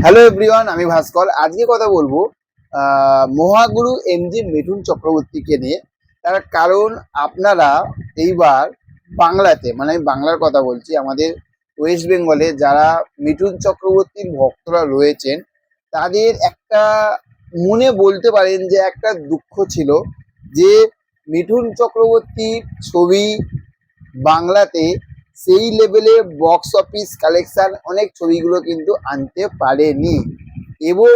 Hello everyone, আমি ভাস্কর। আজকে কথা বলবো মহাগুরু এমজি মিঠুন চক্রবর্তীকে নিয়ে। তার কারণ আপনারা এইবার বাংলাতে, মানে আমি বাংলার কথা বলছি, আমাদের ওয়েস্ট বেঙ্গলে যারা মিঠুন চক্রবর্তীর ভক্তরা রয়েছেন তাদের একটা মনে বলতে পারেন যে একটা দুঃখ ছিল যে মিঠুন চক্রবর্তীর ছবি বাংলাতে সেই লেভেলে বক্স অফিস কালেকশন অনেক ছবিগুলো কিন্তু আনতে পারেনি, এবং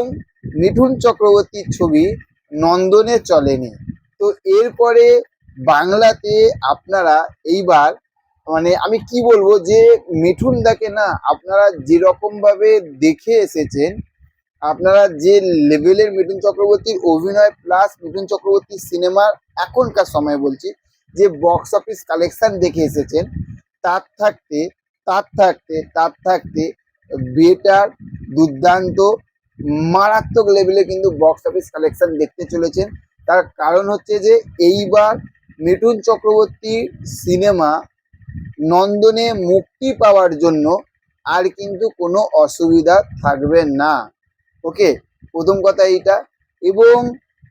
মিঠুন চক্রবর্তীর ছবি নন্দনে চলেনি। তো এরপরে বাংলাতে আপনারা এইবার, মানে আমি কি বলবো, যে মিঠুন দাকে না আপনারা যেরকম ভাবে দেখে এসেছেন, আপনারা যে লেভেলের মিঠুন চক্রবর্তীর অভিনয় প্লাস মিঠুন চক্রবর্তীর সিনেমার এখনকার সময় বলছি যে বক্স অফিস কালেকশন দেখে এসেছেন, তার থাকতে তার থাকতে বেটার, দুর্দান্ত, মারাত্মক লেভেলে কিন্তু বক্স অফিস কালেকশন দেখতে চলেছেন। তার কারণ হচ্ছে যে এইবার মিঠুন চক্রবর্তীর সিনেমা নন্দনে মুক্তি পাওয়ার জন্য আর কিন্তু কোনো অসুবিধা থাকবে না। ওকে, প্রথম কথা এইটা। এবং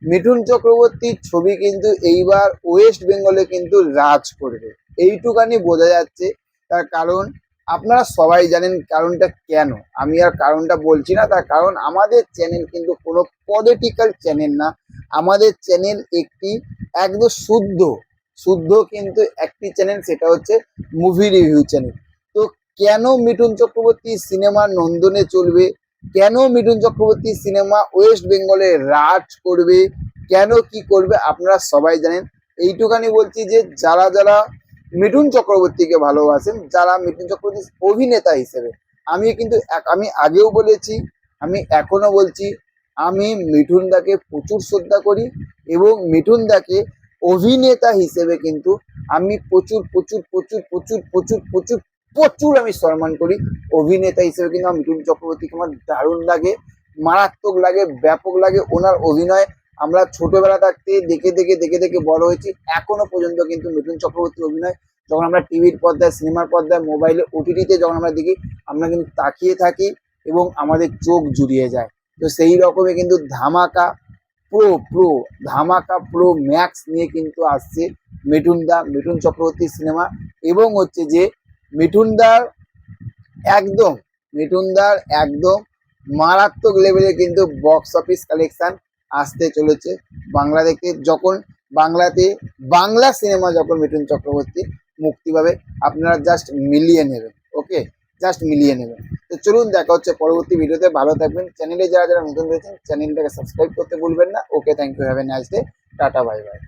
মিঠুন চক্রবর্তীর ছবি কিন্তু এইবার ওয়েস্ট বেঙ্গলে কিন্তু রাজ করবে, এইটুকানি বোঝা যাচ্ছে। তার কারণ আপনারা সবাই জানেন কারণটা কেন, আমি আর কারণটা বলছি না। তার কারণ আমাদের চ্যানেল কিন্তু কোনো পলিটিক্যাল চ্যানেল না, আমাদের চ্যানেল একটি একদম শুদ্ধ শুদ্ধ কিন্তু একটি চ্যানেল, সেটা হচ্ছে মুভি রিভিউ চ্যানেল। তো কেন মিঠুন চক্রবর্তী সিনেমা নন্দনে চলবে, কেন মিঠুন চক্রবর্তী সিনেমা ওয়েস্ট বেঙ্গলে রাজ করবে, কেন কি করবে আপনারা সবাই জানেন। এইটুখানি বলছি যে যারা যারা মিঠুন চক্রবর্তীকে ভালোবাসেন, যারা মিঠুন চক্রবর্তী অভিনেতা হিসেবে, আমি আগেও বলেছি, আমি এখনো বলছি, আমি মিঠুন দাকে প্রচুর শ্রদ্ধা করি, এবং মিঠুন দাকে অভিনেতা হিসেবে কিন্তু আমি প্রচুর প্রচুর প্রচুর প্রচুর প্রচুর প্রচুর প্রচুর আমি সম্মান করি। অভিনেতা হিসেবে কিন্তু আমার মিঠুন চক্রবর্তীকে আমার দারুণ লাগে, মারাত্মক লাগে, ব্যাপক লাগে। ওনার অভিনয় আমরা ছোটবেলা থাকতে দেখে দেখে দেখে দেখে বড় হয়েছি, এখনো পর্যন্ত কিন্তু মিঠুন চক্রবর্তীর অভিনয় যখন আমরা টিভির পর্দায়, সিনেমার পর্দায়, মোবাইলে, ওটিটিতে যখন আমরা দেখি, আমরা কিন্তু তাকিয়ে থাকি এবং আমাদের চোখ জুড়িয়ে যায়। তো সেই রকমই কিন্তু ধামাকা প্রো ম্যাক্স নিয়ে কিন্তু আসছে মিঠুন চক্রবর্তীর সিনেমা। এবং হচ্ছে যে মিঠুনদার একদম মিঠুনদার একদম মারাত্মক লেভেলে কিন্তু বক্স অফিস কালেকশন আসতে চলেছে বাংলা থেকে। যখন বাংলাতে বাংলা সিনেমা যখন মিঠুন চক্রবর্তী মুক্তি পাবে, আপনারা জাস্ট মিলিয়ে নেবেন। ওকে, জাস্ট মিলিয়ে নেবেন। তো চলুন, দেখা হচ্ছে পরবর্তী ভিডিওতে। ভালো থাকবেন। চ্যানেলে যারা যারা নতুন রয়েছেন চ্যানেলটাকে সাবস্ক্রাইব করতে ভুলবেন না। Okay, thank you, have a nice day, tata, bye by.